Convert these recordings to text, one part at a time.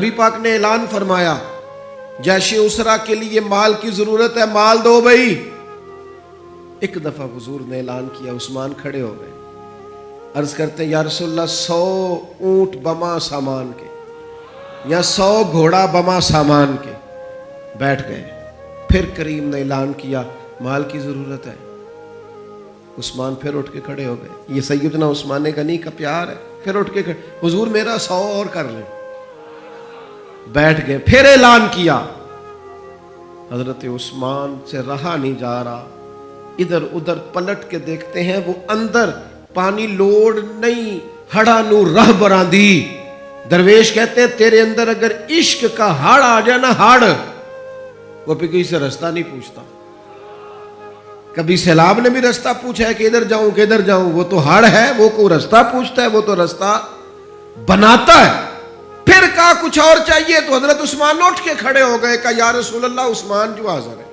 نبی پاک نے اعلان فرمایا جیش اسرا کے لیے مال کی ضرورت ہے، مال دو بھائی۔ ایک دفعہ حضور نے اعلان کیا، عثمان کھڑے ہو گئے، عرض کرتے ہیں یا رسول اللہ 100 اونٹ بما سامان کے یا 100 گھوڑا بما سامان کے، بیٹھ گئے۔ پھر کریم نے اعلان کیا مال کی ضرورت ہے، عثمان پھر اٹھ کے کھڑے ہو گئے۔ یہ سیدنا عثمان غنی کا پیار ہے، پھر اٹھ کے کھڑے، حضور میرا 100 اور کر لیں، بیٹھ گئے۔ پھر اعلان کیا، حضرت عثمان سے رہا نہیں جا رہا، ادھر ادھر پلٹ کے دیکھتے ہیں، وہ اندر پانی لوڑ نہیں ہڑا نو رہ براندی۔ درویش کہتے ہیں تیرے اندر اگر عشق کا ہڑ آ جائے نا، ہڑ، وہ پھر کسی سے رستہ نہیں پوچھتا۔ کبھی سیلاب نے بھی رستہ پوچھا ہے کہ ادھر جاؤں کہ ادھر جاؤں؟ وہ تو ہڑ ہے، وہ کو رستہ پوچھتا ہے، وہ تو رستہ بناتا ہے۔ پھر کہا کچھ اور چاہیے، تو حضرت عثمان اٹھ کے کھڑے ہو گئے، کہا یا رسول اللہ عثمان جو حاضر ہے،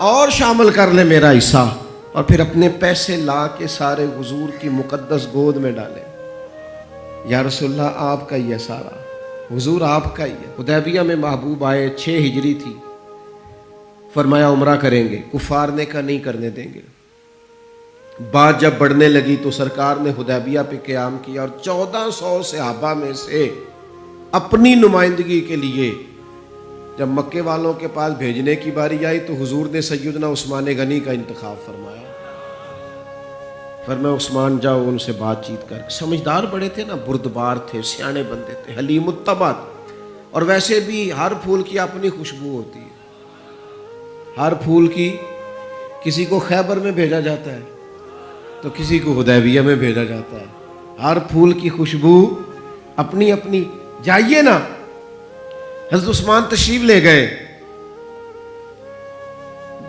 اور شامل کر لے میرا حصہ۔ اور پھر اپنے پیسے لا کے سارے حضور کی مقدس گود میں ڈالے۔ یا رسول اللہ آپ کا ہی ہے سارا، حضور آپ کا ہی ہے۔ حدیبیہ میں محبوب آئے، 6 ہجری تھی، فرمایا عمرہ کریں گے، کفار نے کہا نہیں کرنے دیں گے۔ بات جب بڑھنے لگی تو سرکار نے حدیبیہ پہ قیام کیا، اور 1400 صحابہ میں سے اپنی نمائندگی کے لیے جب مکے والوں کے پاس بھیجنے کی باری آئی تو حضور نے سیدنا عثمان غنی کا انتخاب فرمایا۔ فرمایا عثمان جاؤ ان سے بات چیت کر۔ سمجھدار بڑے تھے نا، بردبار تھے، سیانے بندے تھے، حلیم الطبع۔ اور ویسے بھی ہر پھول کی اپنی خوشبو ہوتی ہے، ہر پھول کی، کسی کو خیبر میں بھیجا جاتا ہے تو کسی کو حدیبیہ میں بھیجا جاتا ہے، ہر پھول کی خوشبو اپنی اپنی۔ جائیے نا، حضرت عثمان تشریف لے گئے،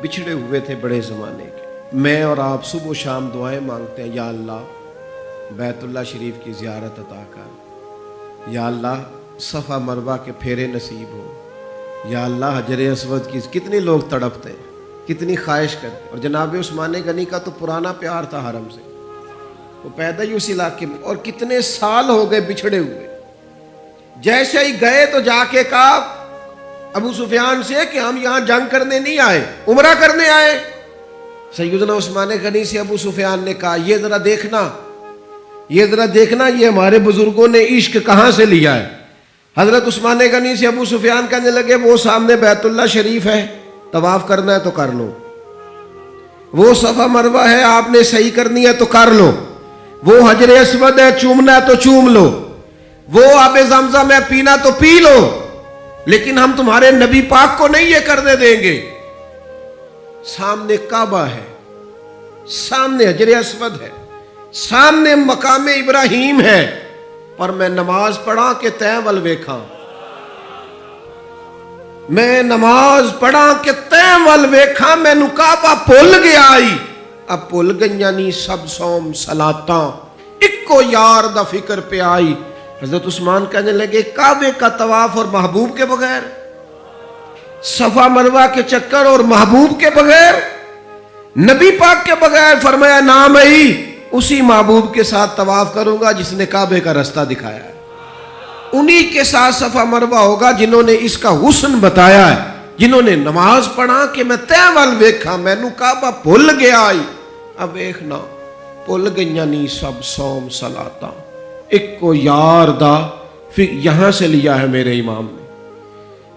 بچھڑے ہوئے تھے بڑے زمانے کے۔ میں اور آپ صبح و شام دعائیں مانگتے ہیں، یا اللہ بیت اللہ شریف کی زیارت عطا کر، یا اللہ صفا مروہ کے پھیرے نصیب ہو، یا اللہ حجر اسود کی۔ کتنے لوگ تڑپتے ہیں، کتنی خواہش کرتے۔ اور جناب عثمان غنی کا تو پرانا پیار تھا حرم سے، وہ پیدا ہی اس علاقے میں، اور کتنے سال ہو گئے بچھڑے ہوئے۔ جیسے ہی گئے تو جا کے کہا ابو سفیان سے کہ ہم یہاں جنگ کرنے نہیں آئے، عمرہ کرنے آئے۔ سیدنا عثمان غنی سے ابو سفیان نے کہا یہ ذرا دیکھنا، یہ ذرا دیکھنا، یہ ہمارے بزرگوں نے عشق کہاں سے لیا ہے۔ حضرت عثمان غنی سے ابو سفیان کہنے لگے وہ سامنے بیت اللہ شریف ہے، طواف کرنا ہے تو کر لو، وہ صفا مروہ ہے آپ نے صحیح کرنی ہے تو کر لو، وہ حجر اسود ہے چومنا ہے تو چوم لو، وہ آب زمزم ہے پینا تو پی لو، لیکن ہم تمہارے نبی پاک کو نہیں یہ کرنے دیں گے۔ سامنے کعبہ ہے، سامنے حجر اسود ہے، سامنے مقام ابراہیم ہے، پر میں نماز پڑھا کہ تیں ول ویکھاں، میں نماز پڑھا کہ تیں ول ویکھاں، مینو کعبہ بھول گیا آئی، اب بھول گئیاں نہیں سب صوم صلاتاں، اکو یار دا فکر پہ آئی۔ حضرت عثمان کہنے لگے کعبے کا طواف اور محبوب کے بغیر، صفا مروہ کے چکر اور محبوب کے بغیر، نبی پاک کے بغیر؟ فرمایا نام ہی اسی محبوب کے ساتھ طواف کروں گا جس نے کعبے کا رستہ دکھایا ہے، انہی کے ساتھ صفا مروہ ہوگا جنہوں نے اس کا حسن بتایا ہے، جنہوں نے نماز پڑھا کہ میں تیں ول ویکھا مینو کعبہ بھول گیا آئی، اب ویکھنا بھول گئیاں نہیں سب صوم صلاتاں، ایک کو یار دا۔ پھر یہاں سے لیا ہے میرے امام نے،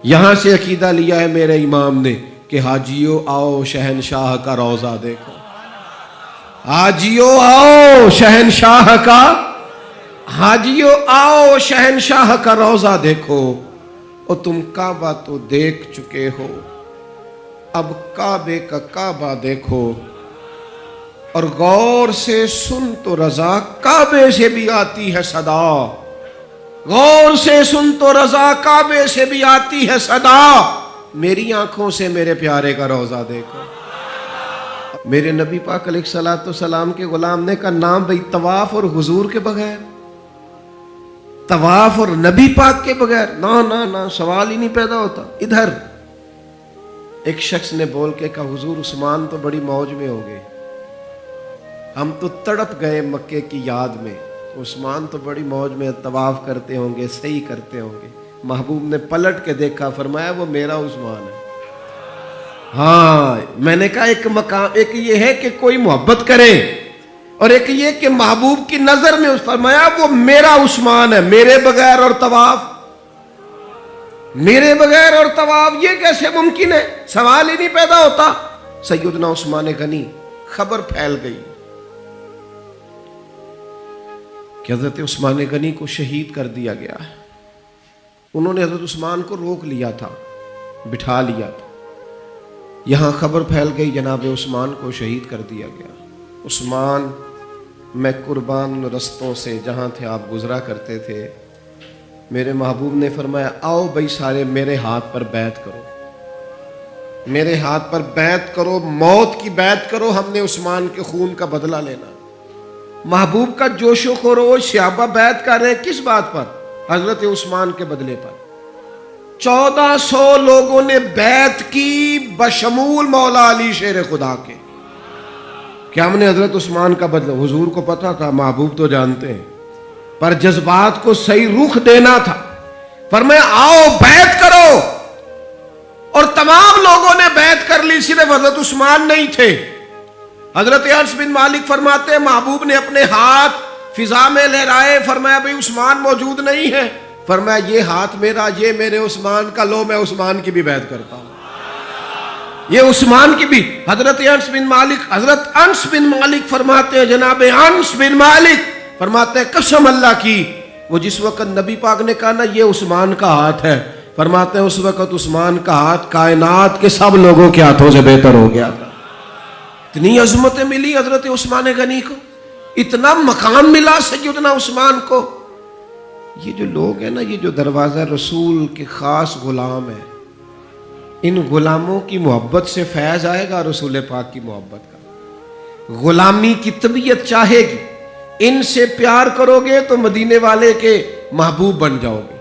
یہاں سے عقیدہ لیا ہے میرے امام نے کہ حاجیو آؤ شہنشاہ کا روضہ دیکھو، حاجیو آؤ شہنشاہ کا، حاجیو آؤ شہنشاہ کا روضہ دیکھو، اور تم کعبہ تو دیکھ چکے ہو، اب کعبے کا کعبہ دیکھو، اور غور سے سن تو رضا کعبے سے بھی آتی ہے صدا، غور سے سن تو رضا کعبے سے بھی آتی ہے صدا، میری آنکھوں سے میرے پیارے کا روضہ دیکھو۔ میرے نبی پاک علیہ الصلوۃ والسلام کے غلام نے کہا نام بھئی طواف اور حضور کے بغیر، طواف اور نبی پاک کے بغیر، نا نا نا، سوال ہی نہیں پیدا ہوتا۔ ادھر ایک شخص نے بول کے کہا حضور عثمان تو بڑی موج میں ہو گئے، ہم تو تڑپ گئے مکے کی یاد میں، عثمان تو بڑی موج میں طواف کرتے ہوں گے، صحیح کرتے ہوں گے۔ محبوب نے پلٹ کے دیکھا، فرمایا وہ میرا عثمان ہے۔ ہاں میں نے کہا ایک مقام، ایک یہ ہے کہ کوئی محبت کرے، اور ایک یہ کہ محبوب کی نظر میں فرمایا وہ میرا عثمان ہے، میرے بغیر اور طواف، میرے بغیر اور طواف، یہ کیسے ممکن ہے؟ سوال ہی نہیں پیدا ہوتا۔ سیدنا عثمان غنی، خبر پھیل گئی کہ حضرت عثمان غنی کو شہید کر دیا گیا ہے۔ انہوں نے حضرت عثمان کو روک لیا تھا، بٹھا لیا تھا، یہاں خبر پھیل گئی جناب عثمان کو شہید کر دیا گیا۔ عثمان، میں قربان رستوں سے جہاں تھے آپ گزرا کرتے تھے، میرے محبوب نے فرمایا آؤ بھائی سارے میرے ہاتھ پر بیعت کرو، میرے ہاتھ پر بیعت کرو، موت کی بیعت کرو، ہم نے عثمان کے خون کا بدلہ لینا۔ محبوب کا جوش و خروش، صحابہ بیعت کر رہے ہیں کس بات پر؟ حضرت عثمان کے بدلے پر۔ 1400 لوگوں نے بیعت کی بشمول مولا علی شیر خدا کے، کہ ہم نے حضرت عثمان کا بدلہ۔ حضور کو پتا تھا، محبوب تو جانتے ہیں، پر جذبات کو صحیح رخ دینا تھا۔ فرمایا آؤ بیعت کرو، اور تمام لوگوں نے بیعت کر لی، صرف حضرت عثمان نہیں تھے۔ حضرت انس بن مالک فرماتے ہیں محبوب نے اپنے ہاتھ فضا میں لہرائے، فرمایا بھئی عثمان موجود نہیں ہے، فرمایا یہ ہاتھ میرا، یہ میرے عثمان کا، لو میں عثمان کی بھی بیعت کرتا ہوں، یہ عثمان کی بھی۔ حضرت انس بن مالک فرماتے ہیں، جناب انس بن مالک فرماتے ہیں قسم اللہ کی، وہ جس وقت نبی پاک نے کہا نا یہ عثمان کا ہاتھ ہے، فرماتے ہیں اس وقت عثمان کا ہاتھ کائنات کے سب لوگوں کے ہاتھوں سے بہتر ہو گیا تھا۔ اتنی عظمتیں ملی حضرت عثمان غنی کو، اتنا مقام ملا سیدنا عثمان کو۔ یہ جو لوگ ہیں نا، یہ جو دروازہ رسول کے خاص غلام ہیں، ان غلاموں کی محبت سے فیض آئے گا رسول پاک کی محبت کا۔ غلامی کی طبیعت چاہے گی، ان سے پیار کرو گے تو مدینے والے کے محبوب بن جاؤ گے۔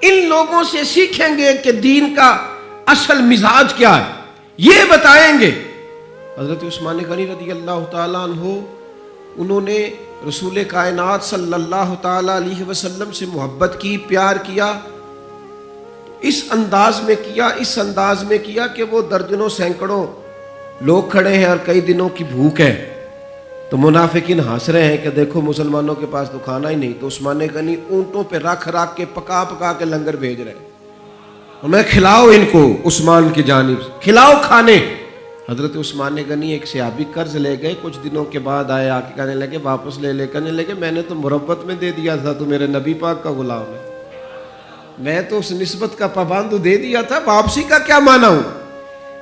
ان لوگوں سے سیکھیں گے کہ دین کا اصل مزاج کیا ہے، یہ بتائیں گے۔ حضرت عثمان غنی رضی اللہ تعالیٰ عنہ، انہوں نے رسول کائنات صلی اللہ تعالیٰ علیہ وسلم سے محبت کی، پیار کیا، اس انداز میں کیا کہ وہ درجنوں سینکڑوں لوگ کھڑے ہیں اور کئی دنوں کی بھوک ہے، تو منافقین ہنس رہے ہیں کہ دیکھو مسلمانوں کے پاس تو کھانا ہی نہیں، تو عثمان غنی اونٹوں پہ رکھ کے پکا کے لنگر بھیج رہے ہیں، اور میں کھلاؤ ان کو عثمان کی جانب سے، کھلاؤ کھانے۔ حضرت عثمان غنی ایک صحابی قرض لے گئے، کچھ دنوں کے بعد آئے، آ کے کہنے لگے واپس لے کہنے لگے میں نے تو مربت میں دے دیا تھا، تو میرے نبی پاک کا غلام ہے، میں تو اس نسبت کا پابند دے دیا تھا، واپسی کا کیا معنی ہوں؟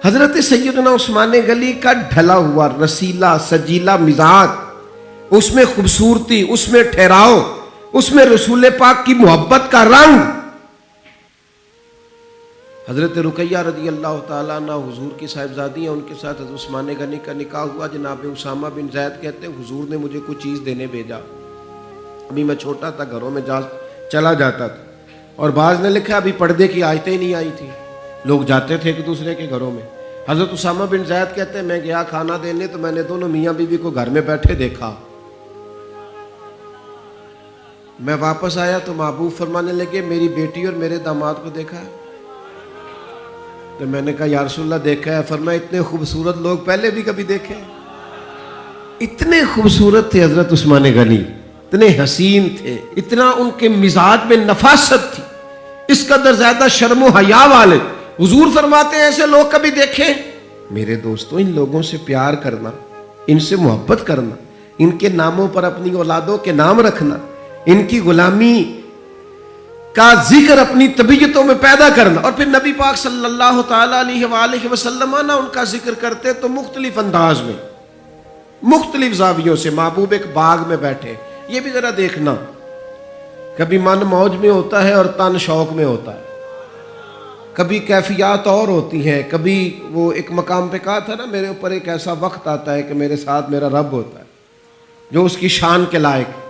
حضرت سیدنا عثمان غنی کا ڈھلا ہوا رسیلا سجیلا مزاج، اس میں خوبصورتی، اس میں ٹھہراؤ، اس میں رسول پاک کی محبت کا رنگ۔ حضرت رقیہ رضی اللہ تعالیٰ عنہ حضور کی صاحبزادی ہیں، ان کے ساتھ حضرت عثمان غنی کا نکاح ہوا۔ جناب اسامہ بن زید کہتے ہیں حضور نے مجھے کچھ چیز دینے بھیجا، ابھی میں چھوٹا تھا، گھروں میں چلا جاتا تھا، اور بعض نے لکھا ابھی پردے کی آیتیں ہی نہیں آئی تھی، لوگ جاتے تھے ایک دوسرے کے گھروں میں۔ حضرت اسامہ بن زید کہتے ہیں میں گیا کھانا دینے، تو میں نے دونوں میاں بیوی کو گھر میں بیٹھے دیکھا، میں واپس آیا تو محبوب فرمانے لگے میری بیٹی اور میرے داماد کو دیکھا ہے؟ تو میں نے کہا یا رسول اللہ دیکھا ہے۔ فرمایا اتنے خوبصورت لوگ پہلے بھی کبھی دیکھے؟ اتنے خوبصورت تھے حضرت عثمان غنی، اتنے حسین تھے، اتنا ان کے مزاج میں نفاست تھی، اس قدر زیادہ شرم و حیا والے۔ حضور فرماتے ہیں ایسے لوگ کبھی دیکھیں؟ میرے دوستوں، ان لوگوں سے پیار کرنا، ان سے محبت کرنا، ان کے ناموں پر اپنی اولادوں کے نام رکھنا، ان کی غلامی کا ذکر اپنی طبیعتوں میں پیدا کرنا، اور پھر نبی پاک صلی اللہ تعالیٰ علیہ وآلہ وسلم نا ان کا ذکر کرتے تو مختلف انداز میں، مختلف زاویوں سے۔ محبوب ایک باغ میں بیٹھے، یہ بھی ذرا دیکھنا، کبھی من موج میں ہوتا ہے اور تن شوق میں ہوتا ہے، کبھی کیفیات اور ہوتی ہیں، کبھی وہ ایک مقام پہ کہا تھا نا میرے اوپر ایک ایسا وقت آتا ہے کہ میرے ساتھ میرا رب ہوتا ہے جو اس کی شان کے لائق۔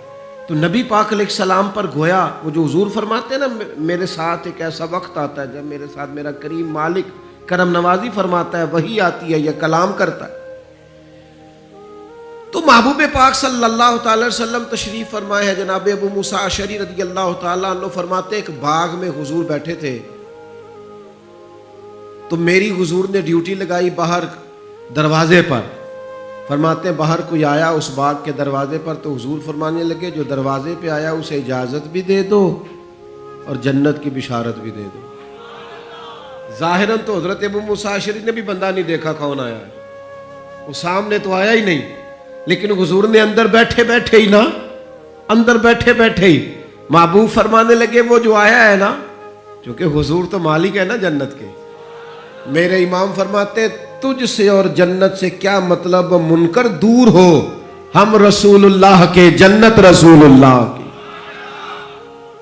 تو نبی پاک علیہ السلام پر گویا وہ جو حضور فرماتے ہیں نا میرے ساتھ ایک ایسا وقت آتا ہے جب میرے ساتھ میرا کریم مالک کرم نوازی فرماتا ہے، وہی آتی ہے یا کلام کرتا ہے۔ تو محبوب پاک صلی اللہ تعالی وسلم تشریف فرمائے ہیں. جناب ابو موسیٰ اشعری رضی اللہ تعالیٰ عنہ فرماتے ایک باغ میں حضور بیٹھے تھے تو میری حضور نے ڈیوٹی لگائی باہر دروازے پر. فرماتے ہیں باہر کوئی آیا اس باغ کے دروازے پر تو حضور فرمانے لگے جو دروازے پہ آیا اسے اجازت بھی دے دو اور جنت کی بشارت بھی دے دو. ظاہراً تو حضرت ابو موسیٰ اشعری نے بھی بندہ نہیں دیکھا کون آیا ہے, وہ سامنے تو آیا ہی نہیں, لیکن حضور نے اندر بیٹھے بیٹھے ہی اندر بیٹھے بیٹھے ہی محبوب فرمانے لگے وہ جو آیا ہے نا, کیونکہ حضور تو مالک ہے نا جنت کے. میرے امام فرماتے تجھ سے اور جنت سے کیا مطلب, منکر دور ہو, ہم رسول اللہ کے, جنت رسول اللہ کی.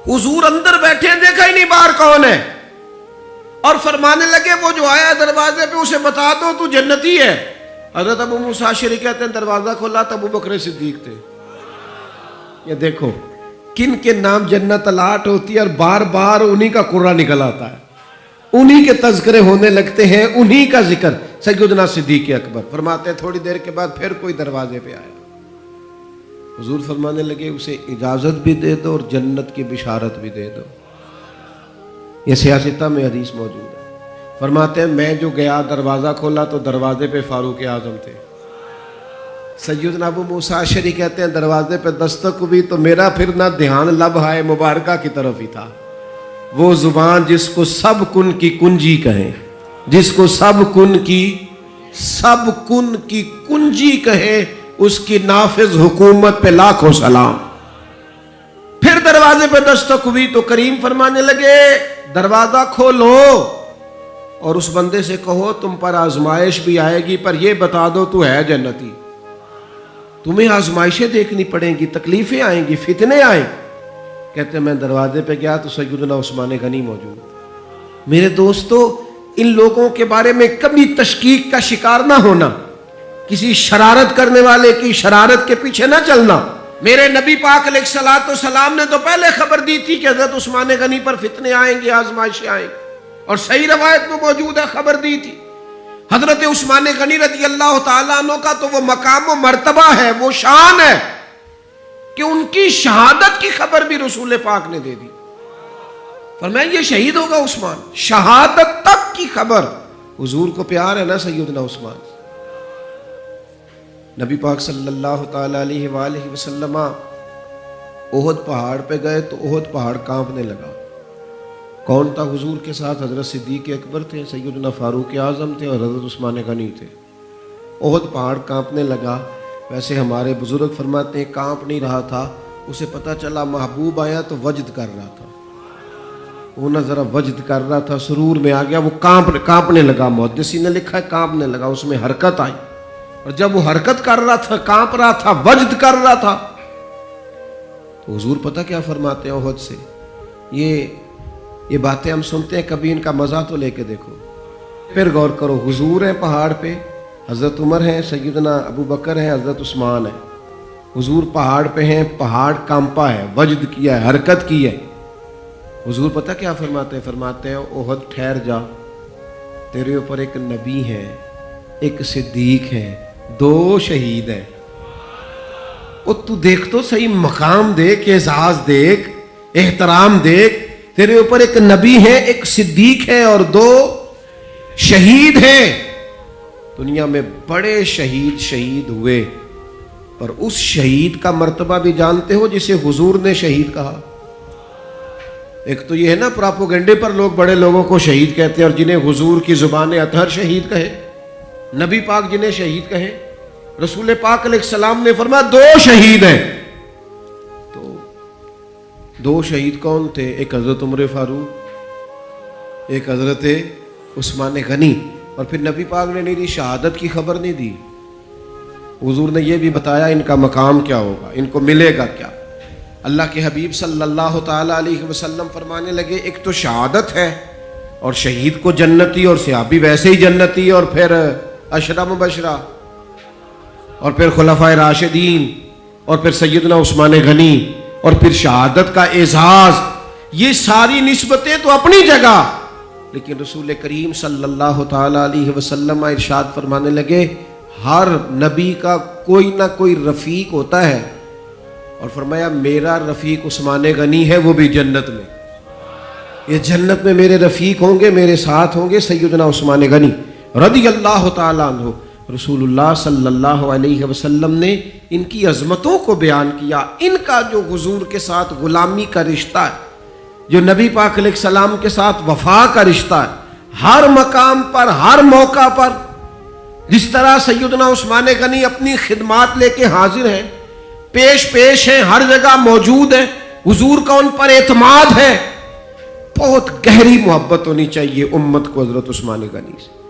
حضور اندر بیٹھے دیکھا ہی نہیں باہر کون ہے, اور فرمانے لگے وہ جو آیا دروازے پہ اسے بتا دو تو جنتی ہے. حضرت ابو موسیٰ اشعری کہتے ہیں دروازہ کھولا تو ابو بکر صدیق تھے. یہ دیکھو کن کے نام جنت الاٹ ہوتی ہے اور بار بار انہی کا قرہ نکل آتا ہے, انہی کے تذکرے ہونے لگتے ہیں, انہی کا ذکر. سیدنا صدیق اکبر فرماتے ہیں تھوڑی دیر کے بعد پھر کوئی دروازے پہ آیا, حضور فرمانے لگے اسے اجازت بھی دے دو اور جنت کی بشارت بھی دے دو. یہ سیاستہ میں حدیث موجود ہے. فرماتے ہیں میں جو گیا دروازہ کھولا تو دروازے پہ فاروق اعظم تھے. سیدنا ابو موسیٰ اشعری کہتے ہیں دروازے پہ دستک ہوئی تو میرا پھر نہ دھیان لب ہائے مبارکہ کی طرف ہی تھا. وہ زبان جس کو سب کن کی کنجی کہیں, جس کو سب کن کی کنجی کہے, اس کی نافذ حکومت پہ لاکھوں سلام. پھر دروازے پہ دستک ہوئی تو کریم فرمانے لگے دروازہ کھولو اور اس بندے سے کہو تم پر آزمائش بھی آئے گی پر یہ بتا دو تو ہے جنتی. تمہیں آزمائشیں دیکھنی پڑیں گی, تکلیفیں آئیں گی, فتنے آئیں. کہتے ہیں میں دروازے پہ گیا تو سیدنا عثمان غنی موجود. میرے دوستو ان لوگوں کے بارے میں کبھی تشکیک کا شکار نہ ہونا, کسی شرارت کرنے والے کی شرارت کے پیچھے نہ چلنا. میرے نبی پاک علیہ الصلوۃ والسلام نے تو پہلے خبر دی تھی کہ حضرت عثمان غنی پر فتنے آئیں گے, آزمائشیں آئیں گی, اور صحیح روایت میں موجود ہے خبر دی تھی. حضرت عثمان غنی رضی اللہ تعالیٰ عنہ کا تو وہ مقام و مرتبہ ہے, وہ شان ہے کہ ان کی شہادت کی خبر بھی رسول پاک نے دے دی. فرمایا یہ شہید ہوگا عثمان, شہادت تک کی خبر. حضور کو پیار ہے نا سیدنا عثمان. نبی پاک صلی اللہ تعالی علیہ وآلہ وسلم احد پہاڑ پہ گئے تو احد پہاڑ کانپنے لگا. کون تھا حضور کے ساتھ؟ حضرت صدیق اکبر تھے, سیدنا فاروق اعظم تھے اور حضرت عثمان غنی تھے. احد پہاڑ کانپنے لگا. ویسے ہمارے بزرگ فرماتے ہیں کانپ نہیں رہا تھا, اسے پتہ چلا محبوب آیا تو وجد کر رہا تھا, وہ نہ ذرا وجد کر رہا تھا, سرور میں آ گیا, وہ کانپنے لگا. محدثین نے لکھا ہے کانپنے لگا, اس میں حرکت آئی, اور جب وہ حرکت کر رہا تھا, کانپ رہا تھا, وجد کر رہا تھا, تو حضور پتہ کیا فرماتے ہیں احد سے. یہ باتیں ہم سنتے ہیں, کبھی ان کا مزہ تو لے کے دیکھو, پھر غور کرو. حضور ہیں پہاڑ پہ, حضرت عمر ہیں, سیدنا ابو بکر ہیں, حضرت عثمان ہیں. حضور پہاڑ پہ ہیں, پہاڑ کانپا ہے, وجد کیا ہے, حرکت کی ہے. حضور پتہ کیا فرماتے ہیں؟ فرماتے ہیں احد ٹھہر جا, تیرے اوپر ایک نبی ہے, ایک صدیق ہے, 2 شہید ہیں. اور تو دیکھ تو صحیح, مقام دیکھ, اعزاز دیکھ, احترام دیکھ. تیرے اوپر ایک نبی ہے, ایک صدیق ہے اور 2 شہید ہیں. دنیا میں بڑے شہید ہوئے, پر اس شہید کا مرتبہ بھی جانتے ہو جسے حضور نے شہید کہا؟ ایک تو یہ ہے نا پراپوگنڈے پر لوگ بڑے لوگوں کو شہید کہتے ہیں, اور جنہیں حضور کی زبان اطہر شہید کہے, نبی پاک جنہیں شہید کہے. رسول پاک علیہ السلام نے فرمایا 2 شہید ہیں. تو 2 شہید کون تھے؟ ایک حضرت عمر فاروق, ایک حضرت عثمان غنی. اور پھر نبی پاک نے نہیں دی, شہادت کی خبر نہیں دی. حضور نے یہ بھی بتایا ان کا مقام کیا ہوگا, ان کو ملے گا کیا. اللہ کے حبیب صلی اللہ تعالی علیہ وسلم فرمانے لگے ایک تو شہادت ہے, اور شہید کو جنتی, اور صحابی ویسے ہی جنتی, اور پھر عشرہ مبشرہ, اور پھر خلفائے راشدین, اور پھر سیدنا عثمان غنی, اور پھر شہادت کا اعزاز. یہ ساری نسبتیں تو اپنی جگہ, لیکن رسول کریم صلی اللہ تعالی علیہ وسلم ارشاد فرمانے لگے ہر نبی کا کوئی نہ کوئی رفیق ہوتا ہے، اور فرمایا میرا رفیق عثمان غنی ہے، وہ بھی جنت میں، یہ جنت میں میرے رفیق ہوں گے، میرے ساتھ ہوں گے سیدنا عثمان غنی رضی اللہ تعالیٰ عنہ۔ رسول اللہ صلی اللہ علیہ وسلم نے ان کی عظمتوں کو بیان کیا، ان کا جو حضور کے ساتھ غلامی کا رشتہ ہے، جو نبی پاک علیہ السلام کے ساتھ وفا کا رشتہ ہے، ہر مقام پر ہر موقع پر جس طرح سیدنا عثمان غنی اپنی خدمات لے کے حاضر ہیں، پیش ہیں، ہر جگہ موجود ہیں، حضور کا ان پر اعتماد ہے، بہت گہری محبت ہونی چاہیے امت کو حضرت عثمان غنی سے۔